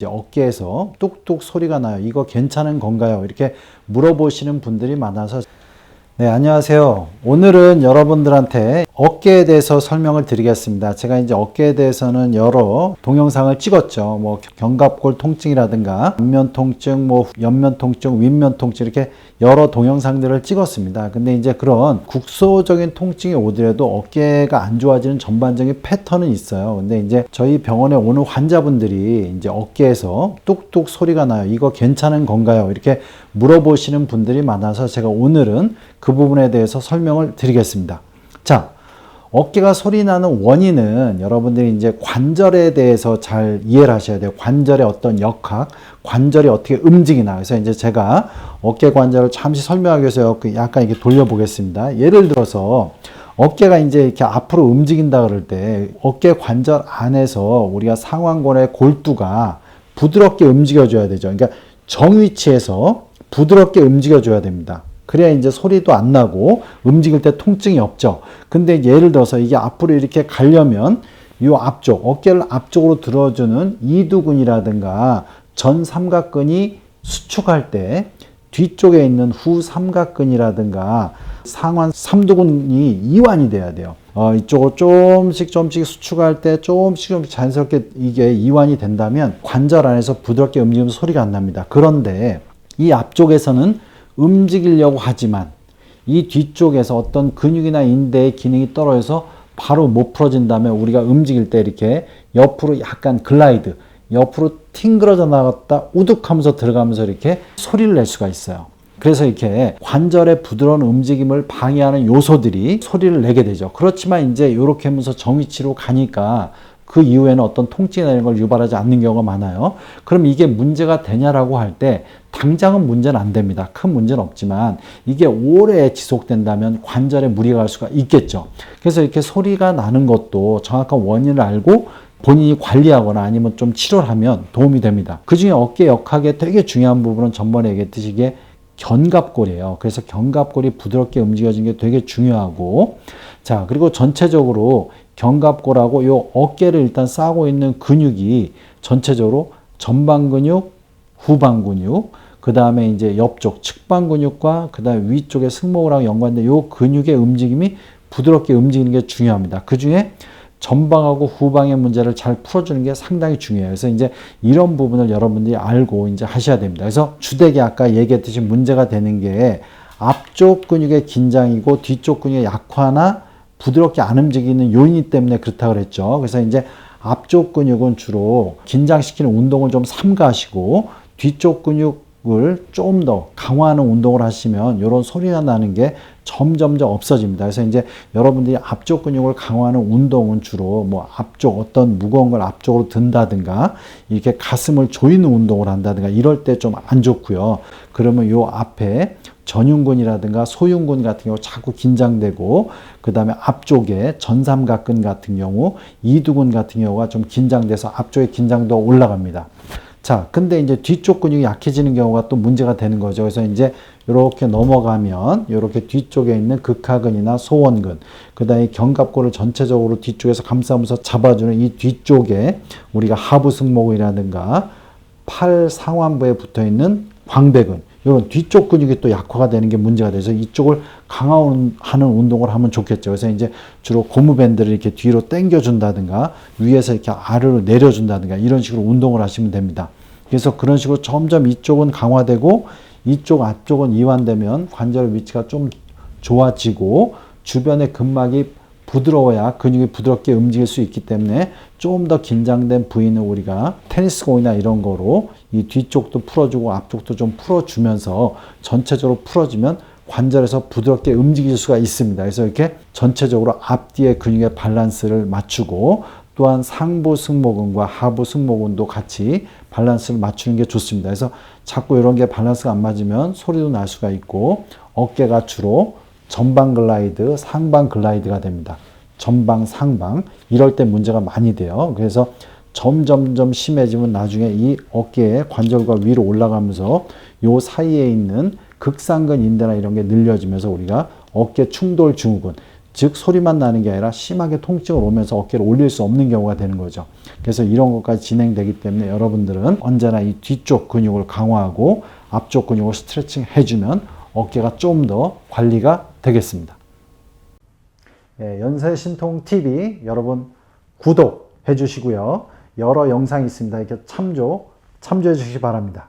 이제 어깨에서 뚝뚝 소리가 나요. 이거 괜찮은 건가요? 이렇게 물어보시는 분들이 많아서 네, 안녕하세요. 오늘은 여러분들한테 어깨에 대해서 설명을 드리겠습니다. 제가 이제 어깨에 대해서는 여러 동영상을 찍었죠. 뭐 견갑골 통증이라든가 안면 통증, 뭐 옆면 통증, 윗면 통증 이렇게 여러 동영상들을 찍었습니다. 근데 이제 그런 국소적인 통증이 오더라도 어깨가 안 좋아지는 전반적인 패턴은 있어요. 근데 이제 저희 병원에 오는 환자분들이 이제 어깨에서 뚝뚝 소리가 나요. 이거 괜찮은 건가요? 이렇게 물어보시는 분들이 많아서 제가 오늘은 그 부분에 대해서 설명을 드리겠습니다. 자, 어깨가 소리 나는 원인은 여러분들이 이제 관절에 대해서 잘 이해를 하셔야 돼요. 관절의 어떤 역학, 관절이 어떻게 움직이나. 그래서 이제 제가 어깨 관절을 잠시 설명하기 위해서 약간 이렇게 돌려보겠습니다. 예를 들어서 어깨가 이제 이렇게 앞으로 움직인다 그럴 때 어깨 관절 안에서 우리가 상완골의 골두가 부드럽게 움직여줘야 되죠. 그러니까 정위치에서 부드럽게 움직여줘야 됩니다. 그래야 이제 소리도 안 나고 움직일 때 통증이 없죠. 근데 예를 들어서 이게 앞으로 이렇게 가려면 이 앞쪽, 어깨를 앞쪽으로 들어주는 이두근이라든가 전 삼각근이 수축할 때 뒤쪽에 있는 후 삼각근이라든가 상완 삼두근이 이완이 돼야 돼요. 이쪽으로 조금씩 수축할 때 조금씩 자연스럽게 이게 이완이 된다면 관절 안에서 부드럽게 움직이면서 소리가 안 납니다. 그런데 이 앞쪽에서는 움직이려고 하지만 이 뒤쪽에서 어떤 근육이나 인대의 기능이 떨어져서 바로 못 풀어진다면 우리가 움직일 때 이렇게 옆으로 약간 글라이드, 옆으로 튕그러져 나갔다 우둑하면서 들어가면서 이렇게 소리를 낼 수가 있어요. 그래서 이렇게 관절의 부드러운 움직임을 방해하는 요소들이 소리를 내게 되죠. 그렇지만 이제 이렇게 하면서 정위치로 가니까 그 이후에는 어떤 통증이나 이런 걸 유발하지 않는 경우가 많아요. 그럼 이게 문제가 되냐라고 할 때 당장은 문제는 안 됩니다. 큰 문제는 없지만 이게 오래 지속된다면 관절에 무리가 갈 수가 있겠죠. 그래서 이렇게 소리가 나는 것도 정확한 원인을 알고 본인이 관리하거나 아니면 좀 치료를 하면 도움이 됩니다. 그중에 어깨 역학의 되게 중요한 부분은 전번에 얘기했듯이 이게 견갑골이에요. 그래서 견갑골이 부드럽게 움직여지는 게 되게 중요하고, 자, 그리고 전체적으로 견갑골하고 요 어깨를 일단 싸고 있는 근육이 전체적으로 전방 근육, 후방 근육, 그 다음에 이제 옆쪽 측방 근육과 그 다음에 위쪽의 승모근하고 연관된 요 근육의 움직임이 부드럽게 움직이는 게 중요합니다. 그 중에 전방하고 후방의 문제를 잘 풀어주는 게 상당히 중요해요. 그래서 이제 이런 부분을 여러분들이 알고 이제 하셔야 됩니다. 그래서 주되게 아까 얘기했듯이 문제가 되는 게 앞쪽 근육의 긴장이고 뒤쪽 근육의 약화나 부드럽게 안 움직이는 요인 때문에 그렇다고 그랬죠. 그래서 이제 앞쪽 근육은 주로 긴장시키는 운동을 좀 삼가하시고 뒤쪽 근육을 좀 더 강화하는 운동을 하시면 이런 소리가 나는 게 점점점 없어집니다. 그래서 이제 여러분들이 앞쪽 근육을 강화하는 운동은 주로 뭐 앞쪽 어떤 무거운 걸 앞쪽으로 든다든가 이렇게 가슴을 조이는 운동을 한다든가 이럴 때 좀 안 좋고요. 그러면 요 앞에 전흉근이라든가 소흉근 같은 경우 자꾸 긴장되고 그 다음에 앞쪽에 전삼각근 같은 경우 이두근 같은 경우가 좀 긴장돼서 앞쪽의 긴장도가 올라갑니다. 자, 근데 이제 뒤쪽 근육이 약해지는 경우가 또 문제가 되는 거죠. 그래서 이제 이렇게 넘어가면 이렇게 뒤쪽에 있는 극하근이나 소원근, 그 다음에 견갑골을 전체적으로 뒤쪽에서 감싸면서 잡아주는 이 뒤쪽에 우리가 하부승모근이라든가 팔 상완부에 붙어 있는 광배근, 이런 뒤쪽 근육이 또 약화가 되는 게 문제가 돼서 이쪽을 강화하는 운동을 하면 좋겠죠. 그래서 이제 주로 고무밴드를 이렇게 뒤로 당겨준다든가 위에서 이렇게 아래로 내려준다든가 이런 식으로 운동을 하시면 됩니다. 그래서 그런 식으로 점점 이쪽은 강화되고 이쪽 앞쪽은 이완되면 관절 위치가 좀 좋아지고 주변의 근막이 부드러워야 근육이 부드럽게 움직일 수 있기 때문에 조금 더 긴장된 부위는 우리가 테니스 공이나 이런 거로 이 뒤쪽도 풀어주고 앞쪽도 좀 풀어주면서 전체적으로 풀어주면 관절에서 부드럽게 움직일 수가 있습니다. 그래서 이렇게 전체적으로 앞뒤의 근육의 밸런스를 맞추고 또한 상부 승모근과 하부 승모근도 같이 밸런스를 맞추는 게 좋습니다. 그래서 자꾸 이런 게 밸런스가 안 맞으면 소리도 날 수가 있고 어깨가 주로 전방 글라이드, 상방 글라이드가 됩니다. 전방, 상방 이럴 때 문제가 많이 돼요. 그래서 점점점 심해지면 나중에 이 어깨의 관절과 위로 올라가면서 요 사이에 있는 극상근 인대나 이런 게 늘려지면서 우리가 어깨 충돌 증후군, 즉 소리만 나는 게 아니라 심하게 통증을 오면서 어깨를 올릴 수 없는 경우가 되는 거죠. 그래서 이런 것까지 진행되기 때문에 여러분들은 언제나 이 뒤쪽 근육을 강화하고 앞쪽 근육을 스트레칭 해주면 어깨가 좀 더 관리가 되겠습니다. 네, 연세신통TV 여러분 구독해 주시고요. 여러 영상이 있습니다. 이렇게 참조해 주시기 바랍니다.